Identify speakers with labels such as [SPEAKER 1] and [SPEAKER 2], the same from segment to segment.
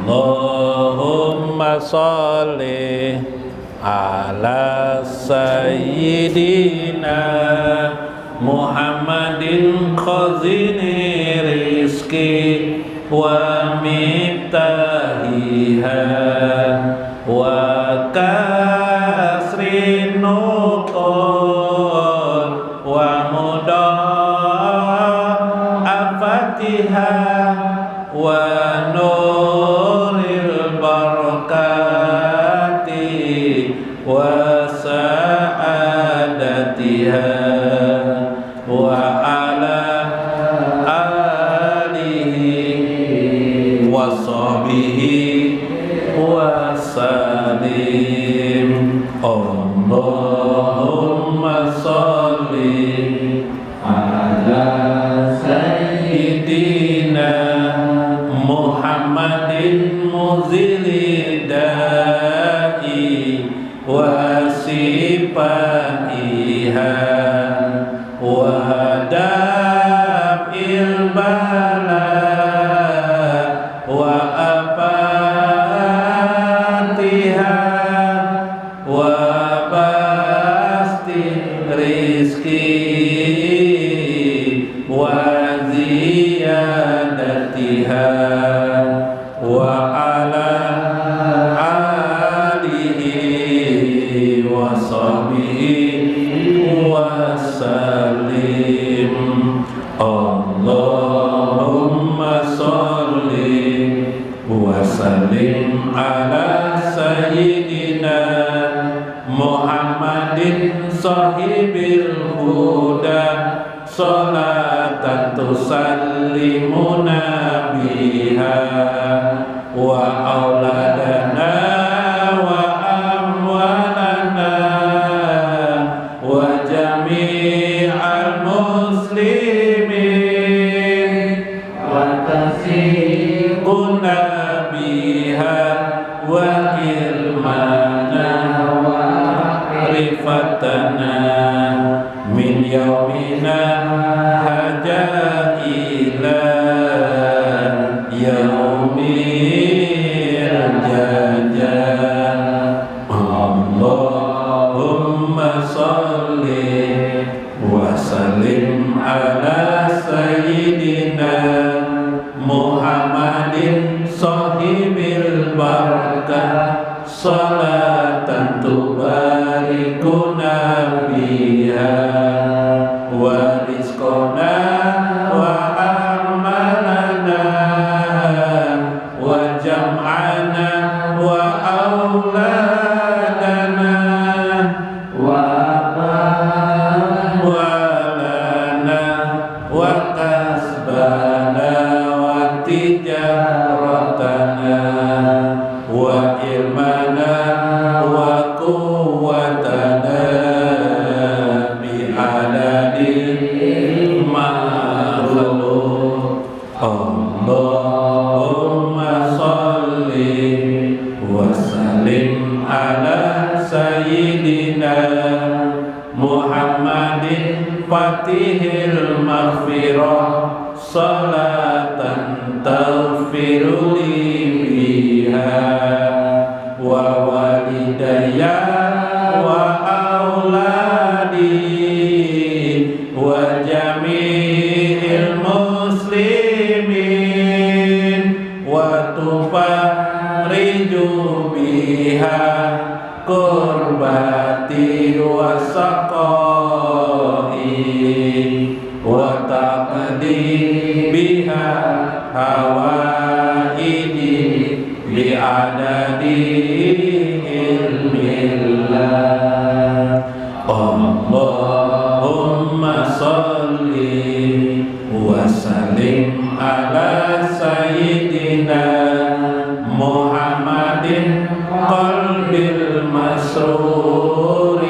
[SPEAKER 1] Allahumma sholli ala sayyidina Muhammadin khazini rizki wa miftahiha wa kasri nuqul wa mudafatiha wa nuril barakati wa sa'adatiha wa ala alihi wa sahbihi wa salim. Allahumma sholli ala sayyidina Muhammadin muzili da'i wa sifaiha wa daf'il bala wa afatiha wa basti rizki wa ziyadatiha wa ala alihi wa sahbihi wa salim. Allahumma sholli wa sallim ala sayyidina Muhammadin sahibil huda sholatan tusallimuna biha wa auladana wa amwalana wa jami'al muslimin wa tasiquna biha wa ilmana wa rifatana min yaumina haja ila yaumil jaja. Allahumma sholli wa sallim ala sayyidina Muhammadin sahibil barakah sholatan tubarikuna biha wa rizqana wa amalana wa jam'ana wa auladana wa amwalana wa kasbana wa tijaratana wa ilmana wa quwwatana bi'adadil makhluk. Allahumma sholli wa sallim ala sayyidina Muhammadin fatihil maghfirah salatan taghfiru li biha wa walidayya wa auladi wa jami'il muslimin wa tufarriju biha kurbati wa saqai wa taqdi biha hawaidi bi'adadi ilmillah. Allahumma sholli wa sallim ala sayyidina Muhammadin qalbil masruri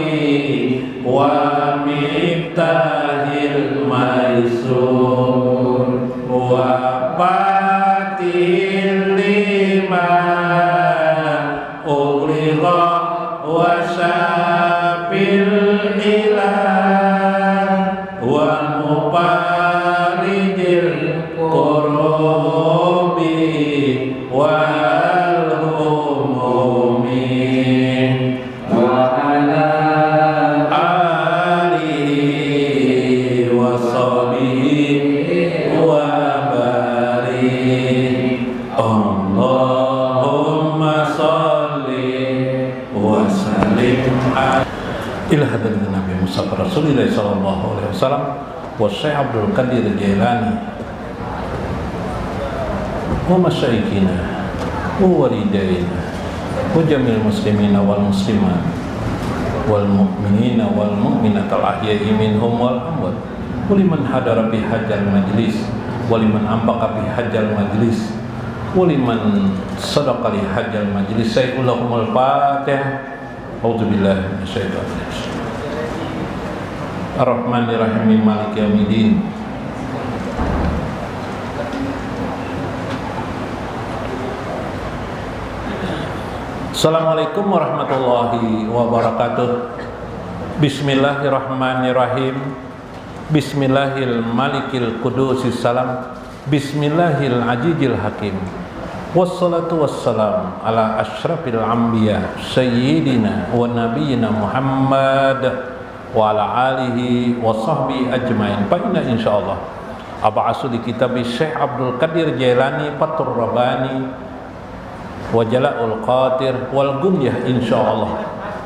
[SPEAKER 1] wa miftahil maisur wa fatihil lima ughliqa wa syafil ilah wa mufarijil kurubi wa Allahumma salli wa sallim ila hadratin Nabi Musa Rasulullah sallallahu alaihi wasallam wa Syekh Abdul Qadir Jailani wa masyayikhina wa walidaina wa jamil muslimina wal muslimat wal mu'minina wal mu'minat al ahya'i minhum wal amwat wa liman hadara bi hajjal majlis wa liman anfaqa bi hajjal majlis wa liman sadaqa li hajjal majlis. Sayyidul Fatihah. A'udzu billahi minasyaitonir rajim. Ar-Rahmanir-Rahim Maliki Yaumiddin. Assalamualaikum warahmatullahi wabarakatuh. Bismillahirrahmanirrahim. Bismillahil malikil qudusis salam. Bismillahil ajijil hakim. Wassalatu wassalam ala asyrafil anbiya sayyidina wa nabiyyina Muhammad wa ala alihi wa sahbihi ajmain. Fa inna insyaallah ab'asu li kitabi Syekh Abdul Qadir Jailani Fathur Rabbani wa Jala'ul Qadir wal Gunyah insyaallah.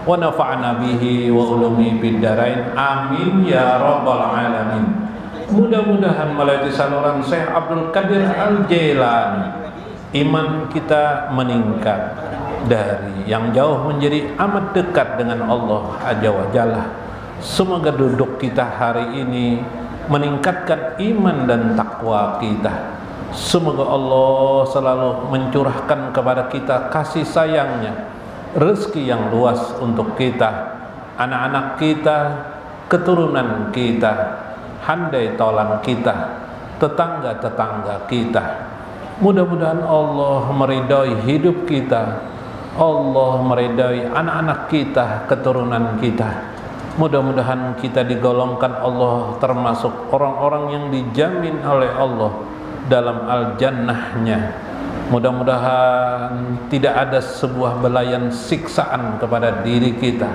[SPEAKER 1] Wa nafa'na bihi wa ulumi bid darain. Amin ya rabbal alamin. Mudah-mudahan melalui saluran Syekh Abdul Qadir Al-Jailani iman kita meningkat dari yang jauh menjadi amat dekat dengan Allah Azza wa Jalla. Semoga duduk kita hari ini meningkatkan iman dan takwa kita. Semoga Allah selalu mencurahkan kepada kita kasih sayangnya, rezeki yang luas untuk kita, anak-anak kita, keturunan kita, handai tolan kita, tetangga-tetangga kita. Mudah-mudahan Allah meridai hidup kita, Allah meridai anak-anak kita, keturunan kita. Mudah-mudahan kita digolongkan Allah termasuk orang-orang yang dijamin oleh Allah dalam al-jannahnya. Mudah-mudahan tidak ada sebuah belayan siksaan kepada diri kita,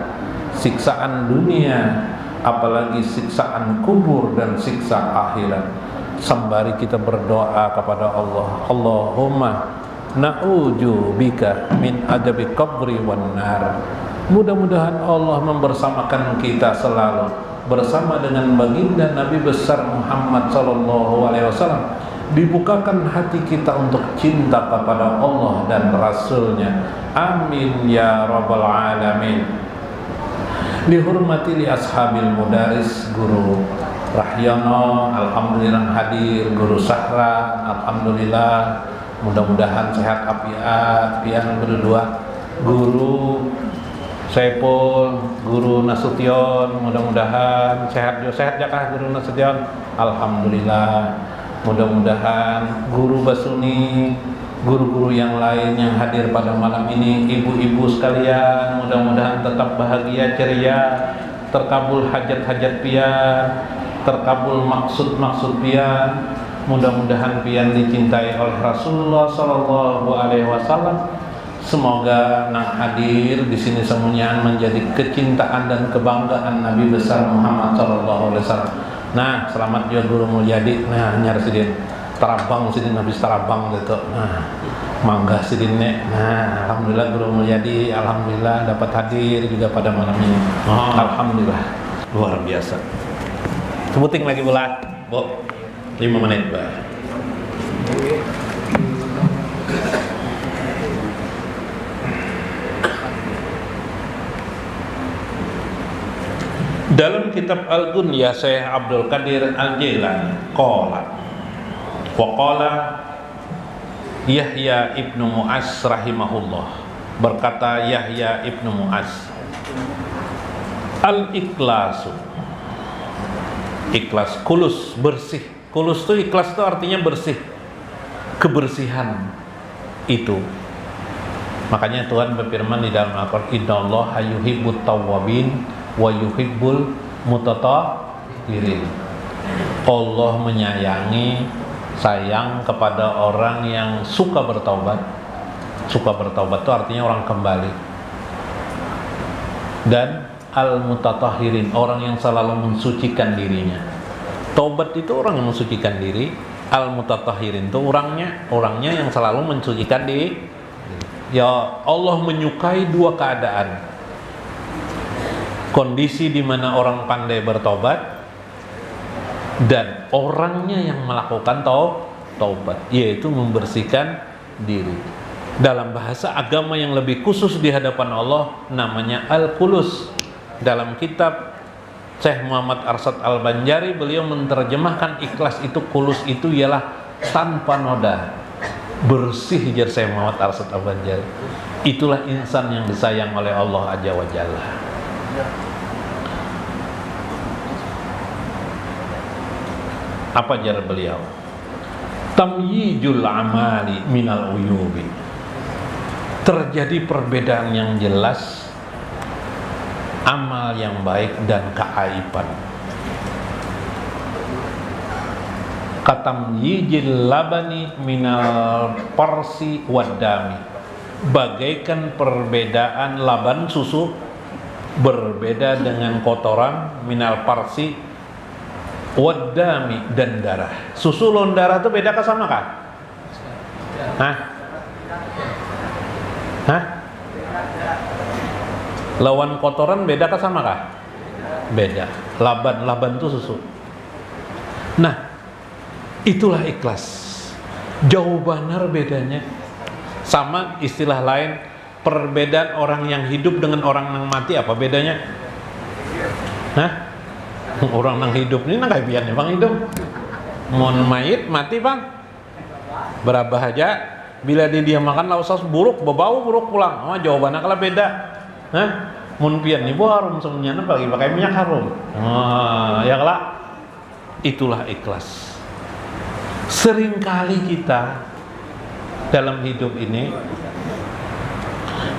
[SPEAKER 1] siksaan dunia, apalagi siksaan kubur dan siksa akhirat. Sembari kita berdoa kepada Allah, Allahumma na'udzu bika min adabi qabri wan nar. Mudah-mudahan Allah membersamakan kita selalu bersama dengan baginda Nabi besar Muhammad sallallahu alaihi wasallam. Dibukakan hati kita untuk cinta kepada Allah dan Rasulnya. Amin ya rabbal alamin. Dihormati li ashabil mudaris, guru Rahyono, alhamdulillah hadir, guru Sahra, alhamdulillah, mudah-mudahan sehat afiat, pian berdua, guru Saipul, guru Nasution, mudah-mudahan sehat jakah guru Nasution, alhamdulillah, mudah-mudahan guru Basuni, guru-guru yang lain yang hadir pada malam ini, ibu-ibu sekalian, mudah-mudahan tetap bahagia, ceria, terkabul hajat-hajat pian, terkabul maksud-maksud pian. Mudah-mudahan pian dicintai oleh Rasulullah sallallahu alaihi wasallam. Semoga nang hadir di sini semuanya menjadi kecintaan dan kebanggaan Nabi besar Muhammad sallallahu alaihi wasallam. Nah, selamat juga guru Mulyadi. Nah, nyar sidin Tarabang sidin habis Tarabang gitu. Nah, mangga sidin nek. Nah, alhamdulillah guru Mulyadi, alhamdulillah dapat hadir juga pada malam ini. Alhamdulillah. Luar biasa. Sebuting lagi bulat, Bu. 5 menit, Mbak. Dalam kitab Al-Gunyah Syekh Abdul Qadir Al-Jailani qala wa qala Yahya ibnu Mu'az rahimahullah, berkata Yahya ibnu Mu'az, al-ikhlasu, ikhlas, kulus, bersih. Kulus itu, ikhlas itu artinya bersih, kebersihan itu. Makanya Tuhan berfirman di dalam Al-Qur'an, innallaha yuhibbut tawwabin wa yuhibbul mutatahhirin. Allah menyayangi, sayang kepada orang yang suka bertaubat. Suka bertaubat itu artinya orang kembali. Dan al-mutatahhirin, orang yang selalu mensucikan dirinya. Taubat itu orang yang mensucikan diri, Al-mutatahhirin itu orangnya yang selalu mensucikan diri. Ya Allah menyukai dua keadaan. Kondisi di mana orang pandai bertobat dan orangnya yang melakukan taubat, yaitu membersihkan diri. Dalam bahasa agama yang lebih khusus di hadapan Allah namanya Al-Qulus. Dalam kitab Syekh Muhammad Arsyad Al-Banjari, beliau menerjemahkan ikhlas itu, kulus itu ialah tanpa noda, bersih. Jar Syekh Muhammad Arsyad Al-Banjari, itulah insan yang disayang oleh Allah Azza wa Jalla. Apa jar beliau? Tamyijul amali minal uyubi. Terjadi perbedaan yang jelas amal yang baik dan keaiban. Katamyijil labani minal parsi wadami. Bagaikan perbedaan laban susu berbeda dengan kotoran, minal parsi wadami dan darah. Susu lawan darah itu beda kah sama kah? Lawan kotoran beda kah sama kah? Beda. Laban itu susu. Nah, itulah ikhlas. Jauh benar bedanya. Sama istilah lain, perbedaan orang yang hidup dengan orang yang mati apa bedanya? Orang nang hidup ini nang kaibian bang hidup. Mon mayit mati bang. Berapa aja bila dia makan lausas buruk, bebau buruk pulang. Jawabannya kalau beda. Mun pian ibu harum semuanya bagi pakai minyak harum. Ya kelak. Itulah ikhlas. Seringkali kita dalam hidup ini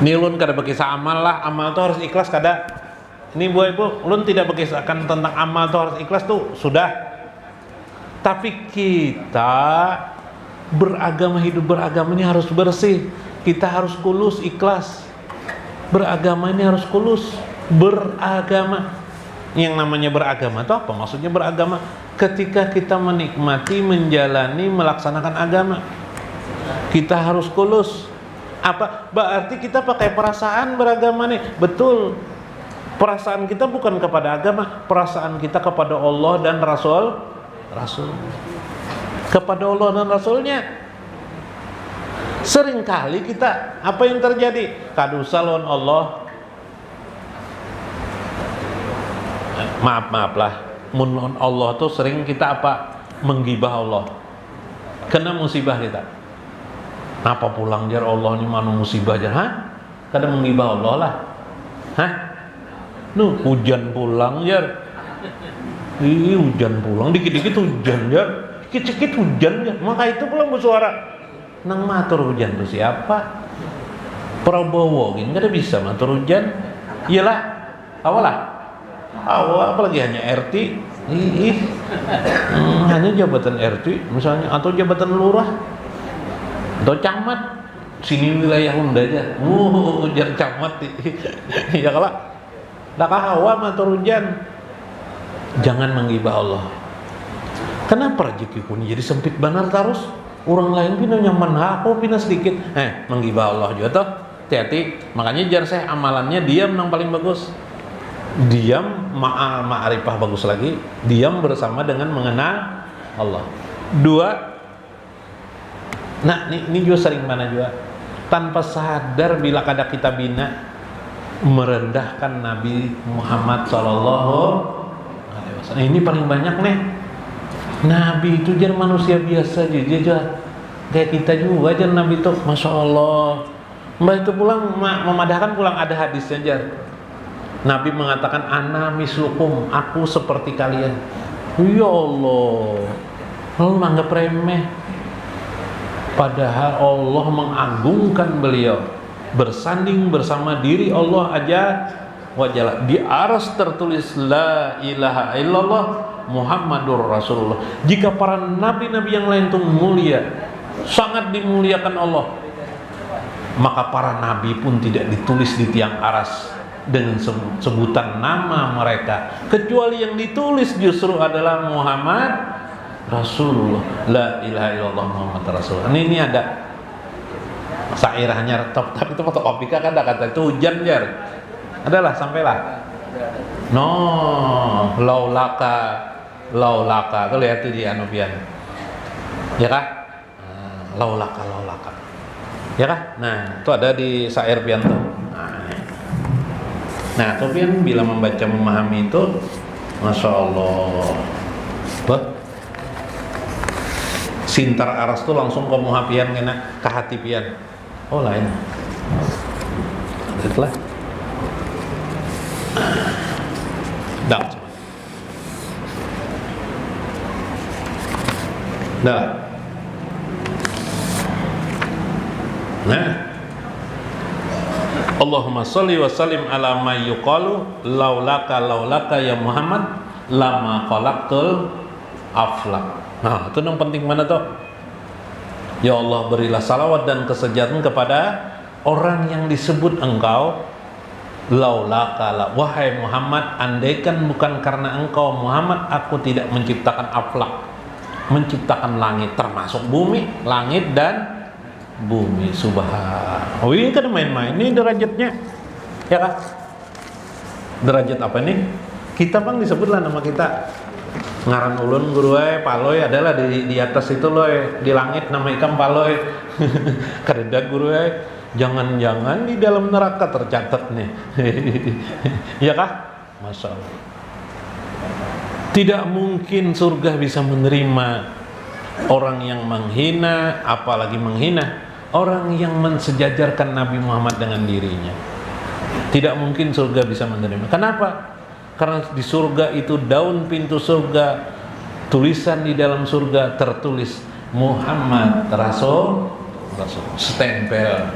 [SPEAKER 1] nilun kada berkisah amal lah, amal itu harus ikhlas kada. Ini bu ibu, ulun tidak berkisahkan tentang amal itu harus ikhlas tuh sudah. Tapi kita hidup beragama ini harus bersih. Kita harus kulus, ikhlas. Beragama ini harus kulus, beragama. Yang namanya beragama itu apa? Maksudnya beragama ketika kita menikmati, menjalani, melaksanakan agama. Kita harus kulus. Apa? Berarti kita pakai perasaan beragama nih. Betul. Perasaan kita bukan kepada agama, perasaan kita kepada Allah dan Rasul. Kepada Allah dan Rasulnya. Seringkali kita, apa yang terjadi? Kadusa lawan Allah. Maaf lah. Mun lawan Allah tuh sering kita apa? Menggibah Allah. Kena musibah kita. Apa pulang jar Allah ini manu musibah jar? Kadang menggibah Allah lah. Hujan pulang jar. Hujan pulang, dikit-dikit hujan jar. Dikit-dikit hujan jar. Maka itu pulang bersuara. Nang matur hujan itu siapa? Prabowo gini kada bisa matur hujan. Iyalah. Awal apalagi hanya RT. Hanya jabatan RT misalnya, atau jabatan lurah atau camat. Sini wilayah Hunda aja. Hujan camat. Ya kalau dakah hawa matur hujan. Jangan menggibah Allah. Kenapa rezeki pun jadi sempit benar terus? Orang lain pina nyaman, aku pina sedikit. Menggibah Allah juga toh. Hati-hati. Makanya jar saya amalannya diam yang paling bagus. Diam, ma'arifah bagus lagi. Diam bersama dengan mengenal Allah. Dua. Nah, ini juga sering mana juga. Tanpa sadar bila kada kita bina, merendahkan Nabi Muhammad Sallallahu Alaihi Wasallam. Ini paling banyak nih. Nabi itu jar manusia biasa aja, kayak kita juga jar Nabi itu, masya Allah. Mbak itu pulang memadahkan pulang ada hadisnya jar. Nabi mengatakan ana mislukum, aku seperti kalian. Ya Allah, lalu menganggap remeh. Padahal Allah mengagungkan beliau. Bersanding bersama diri Allah aja wajalla. Di aras tertulis la ilaha illallah Muhammadur Rasulullah. Jika para nabi-nabi yang lain itu mulia, sangat dimuliakan Allah, maka para nabi pun tidak ditulis di tiang aras dengan sebutan nama mereka, kecuali yang ditulis justru adalah Muhammad Rasulullah, la ilaha illallah Muhammad Rasulullah. Ini ada sairahnya, tapi itu fotokopi kan ada kata itu hujan jar. Adalah sampailah. No, laulaka tuh lihat tuh di anubian. Ya kah? Laulaka. Ya kah? Nah, itu ada di syair pian tuh. Nah, Sufyan bila membaca memahami itu, masya Allah, sintar aras tuh langsung ke muhapian kena ke hati pian. Oh lain. Itulah. Dah. Dah. Nah. Allahumma sholli wa sallim ala ma yuqalu laulaka ya Muhammad lama khalaqtul aflak. Nah, itu yang penting mana tuh? Ya Allah, berilah salawat dan kesejahteraan kepada orang yang disebut engkau laulaka, wahai Muhammad, andaikan bukan karena engkau Muhammad, aku tidak menciptakan aflak, menciptakan langit, termasuk bumi, langit dan bumi. Subhan. Oh, ini kan main-main, ini derajatnya, ya kan? Derajat apa nih? Kita bang disebutlah nama kita. Ngaran ulun guru paloy adalah di atas itu loy, di langit nama ikan paloy. Kadeda guru jangan-jangan di dalam neraka tercatat nih. Ya kah? Masya Allah. Tidak mungkin surga bisa menerima orang yang menghina, apalagi menghina orang yang mensejajarkan Nabi Muhammad dengan dirinya. Tidak mungkin surga bisa menerima. Kenapa? Karena di surga itu daun pintu surga, tulisan di dalam surga tertulis Muhammad Rasul, stempel.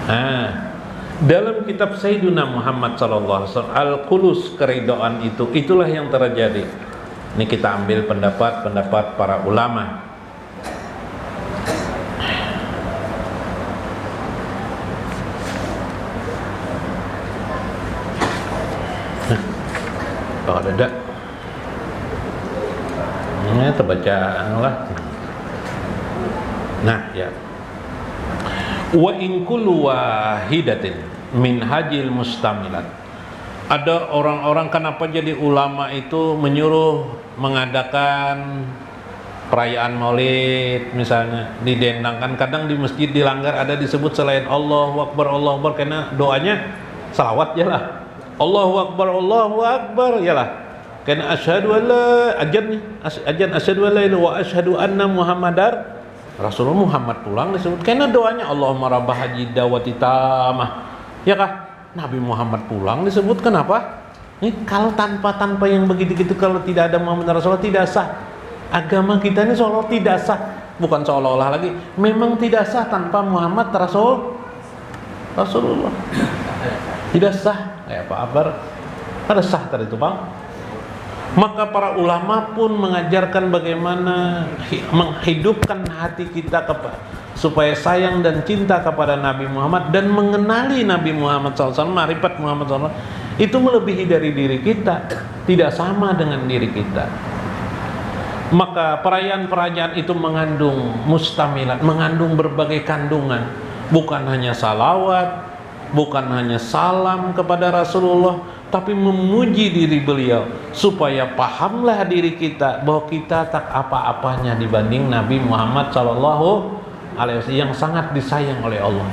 [SPEAKER 1] Nah, dalam kitab Sayyiduna Muhammad sallallahu alaihi wasallam Al-Qulus, keridhaan itu, itulah yang terjadi. Ini kita ambil pendapat para ulama. Kalau ada ini terbaca lah. Nah ya, wa in kullu wahidatin min hajil mustamilat. Ada orang-orang, kenapa jadi ulama itu menyuruh mengadakan perayaan maulid misalnya, didendangkan, kadang di masjid dilanggar, ada disebut selain Allahu Akbar karena doanya salawat ya lah. Allahu Akbar ya lah. Karena asyhadu an la ajan asyhadu an la ilaha wa asyhadu anna Muhammadar Rasulullah, Muhammad pulang disebut. Karena doanya Allahumma rabbah haji dawati tamah. Ya kah? Nabi Muhammad pulang disebut. Kenapa? Ini kalau tanpa yang begitu-gitu, kalau tidak ada Muhammad Rasulullah, tidak sah. Agama kita ini seolah tidak sah. Bukan seolah-olah lagi, memang tidak sah tanpa Muhammad Rasulullah. Tidak sah. Kayak Pak Akbar ada sah tadi itu bang. Maka para ulama pun mengajarkan bagaimana menghidupkan hati kita supaya sayang dan cinta kepada Nabi Muhammad dan mengenali Nabi Muhammad SAW, marifat Muhammad SAW itu melebihi dari diri kita, tidak sama dengan diri kita. Maka perayaan-perayaan itu mengandung mustamilat, mengandung berbagai kandungan, bukan hanya salawat, bukan hanya salam kepada Rasulullah, tapi memuji diri beliau supaya pahamlah diri kita bahwa kita tak apa-apanya dibanding Nabi Muhammad sallallahu alaihi wasallam yang sangat disayang oleh Allah.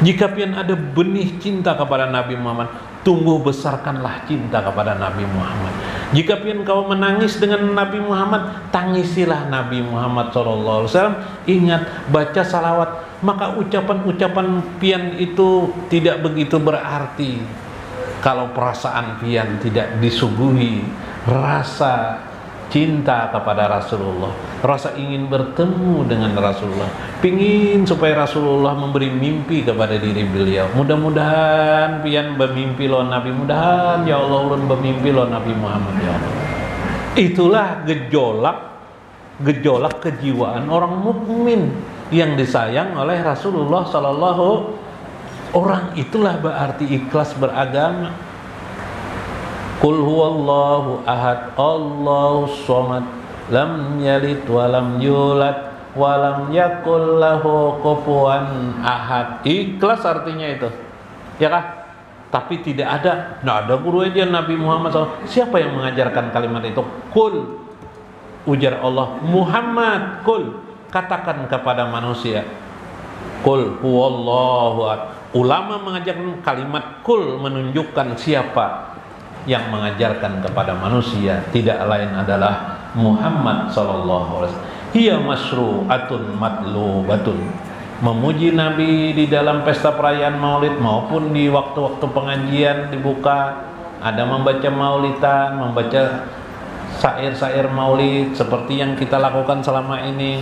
[SPEAKER 1] Jika pian ada benih cinta kepada Nabi Muhammad, tumbuh besarkanlah cinta kepada Nabi Muhammad. Jika pian kau menangis dengan Nabi Muhammad, tangisilah Nabi Muhammad sallallahu alaihi wasallam. Ingat, baca salawat. Maka ucapan-ucapan pian itu tidak begitu berarti kalau perasaan pian tidak disuguhi rasa cinta kepada Rasulullah, rasa ingin bertemu dengan Rasulullah, pingin supaya Rasulullah memberi mimpi kepada diri beliau. Mudah-mudahan pian bermimpi lo Nabi, mudahan ya Allah ulun bermimpi lo Nabi Muhammad ya Allah. Itulah gejolak kejiwaan orang mukmin yang disayang oleh Rasulullah sallallahu. Orang itulah berarti ikhlas beragama. Qul huwallahu ahad, Allahus samad, lam yalid wa lam yulad wa lam yakul lahu kufuwan ahad. Ikhlas artinya itu, ya kah? Tapi tidak ada, nah ada guru aja Nabi Muhammad SAW. Siapa yang mengajarkan kalimat itu? Kul, ujar Allah, Muhammad, kul, katakan kepada manusia. Kul huwallahu ahad. Ulama mengajarkan kalimat kul menunjukkan siapa yang mengajarkan kepada manusia, tidak lain adalah Muhammad sallallahu alaihi wasallam. Hiya masyru'atun matlubatun. Memuji Nabi di dalam pesta perayaan Maulid maupun di waktu-waktu pengajian dibuka, ada membaca maulidan, membaca syair-syair Maulid seperti yang kita lakukan selama ini.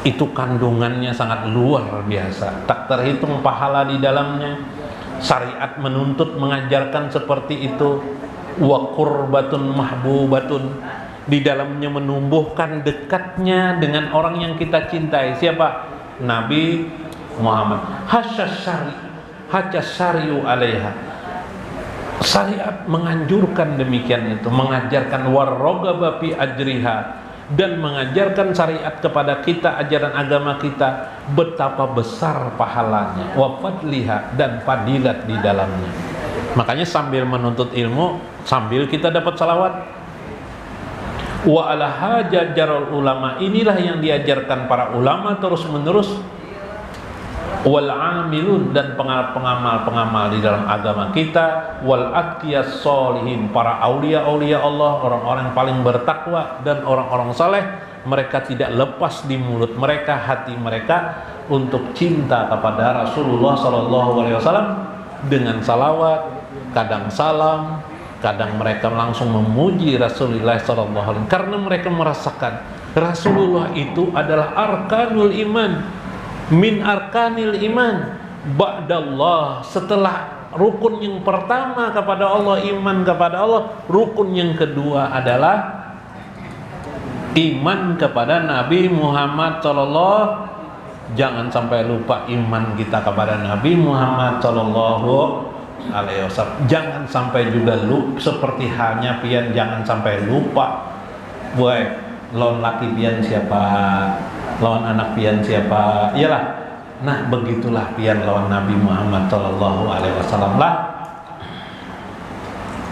[SPEAKER 1] Itu kandungannya sangat luar biasa, tak terhitung pahala di dalamnya. Syariat menuntut mengajarkan seperti itu. Wa qurbatun mahbubatun, di dalamnya menumbuhkan dekatnya dengan orang yang kita cintai. Siapa? Nabi Muhammad. Hasyari'u alaiha. Syariat menganjurkan demikian itu, mengajarkan warrogaba fi ajriha, dan mengajarkan syariat kepada kita, ajaran agama kita, betapa besar pahalanya, wa fadliha, dan fadilat di dalamnya. Makanya sambil menuntut ilmu, sambil kita dapat salawat. Wa ala hajajarul ulama, inilah yang diajarkan para ulama terus menerus. Wal amilun, dan pengamal-pengamal di dalam agama kita. Wal atqiyas sholihin, para aulia-aulia Allah, orang-orang yang paling bertakwa dan orang-orang saleh. Mereka tidak lepas di mulut mereka, hati mereka untuk cinta kepada Rasulullah SAW dengan salawat, kadang salam, kadang mereka langsung memuji Rasulullah SAW, karena mereka merasakan Rasulullah itu adalah arkanul iman, min arkanil iman ba'dallah. Setelah rukun yang pertama kepada Allah, iman kepada Allah, rukun yang kedua adalah iman kepada Nabi Muhammad SAW. Jangan sampai lupa iman kita kepada Nabi Muhammad SAW. Jangan sampai juga lupa, seperti halnya pian jangan sampai lupa. Boy, lawan laki pian siapa? Lawan anak pian siapa? Iyalah. Nah, begitulah pian lawan Nabi Muhammad SAW lah.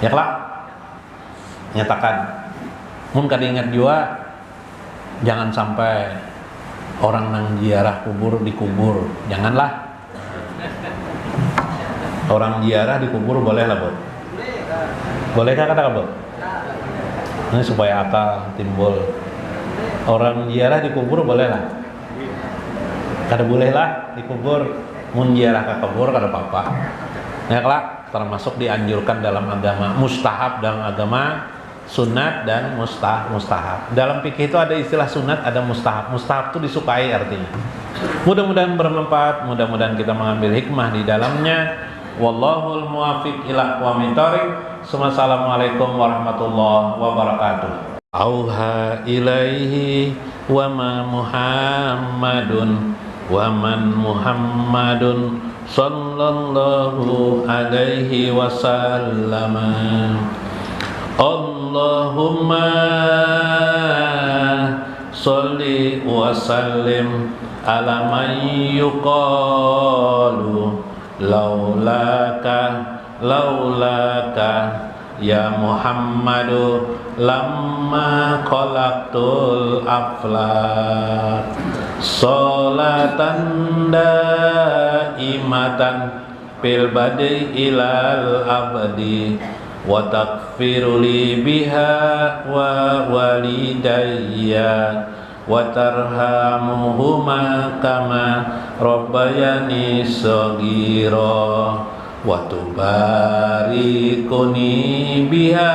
[SPEAKER 1] Ya kelak. Nyatakan. Mun kada ingat juga, jangan sampai orang nang ziarah kubur dikubur. Janganlah. Orang ziarah dikubur boleh lah, Bud? Bolehkah kata Bud? Ini supaya akal timbul. Orang ziarah dikubur boleh lah. Kada boleh lah dikubur. Mun ziarah ke kubur kada apa-apa. Ya kelak, termasuk dianjurkan dalam agama, mustahab dalam agama, sunat dan mustahab. Dalam fikih itu ada istilah sunat, ada mustahab. Mustahab itu disukai artinya. Mudah-mudahan bermanfaat, mudah-mudahan kita mengambil hikmah di dalamnya. Wallahul muwaffiq ila aqwamit thoriq. Assalamualaikum warahmatullahi wabarakatuh. Auha ilaihi wa ma Muhammadun wa man Muhammadun sallallahu alaihi wasallam. Allahumma sholli wa sallim ala man yuqalu laulaka ya Muhammadu lamma khalaqtul aflak sholatan daimatan fil badi ilal abadi wa taghfiru li biha wa walidayya wa tarhamuhuma kama rabbayani shaghira wa tubarikuni biha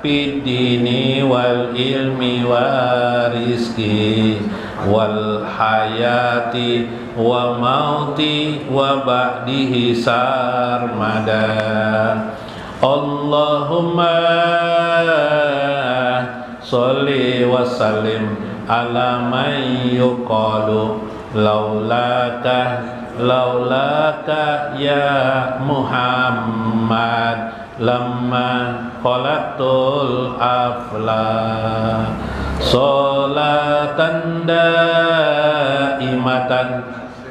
[SPEAKER 1] fid dini wal ilmi wa rizqi wal hayati wa mauti wa ba'dihi sarmada. Allahumma sholli wa sallim ala man yuqalu laulaka ya Muhammad lamma khalaqtul aflak Salatan daimatan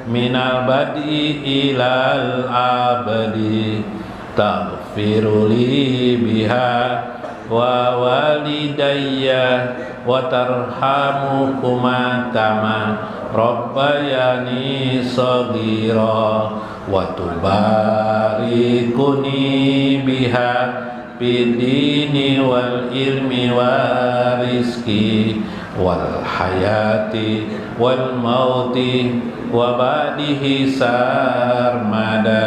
[SPEAKER 1] minal badi ilal abadi taghfiru li biha wa walidayya wa tarhamuhuma kama rabbayani shaghira wa tubarikuni biha bidini wal ilmi wa rizki wal hayati wal mauti wa ba'dihi sarmada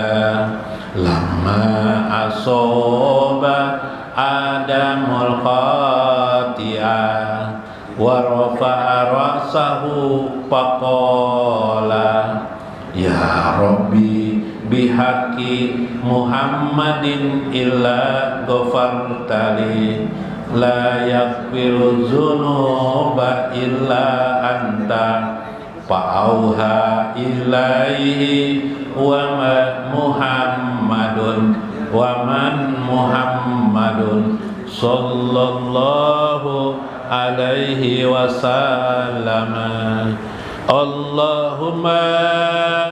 [SPEAKER 1] lama asoba adamul khati'ah wa rafa'a ra'sahu faqala ya Rabbi bihaqi Muhammadin illa ghafartali la yaghfiru dzunuba illa anta fa'auha ilaihi wa man Muhammadun sallallahu alaihi wasallam. Allahumma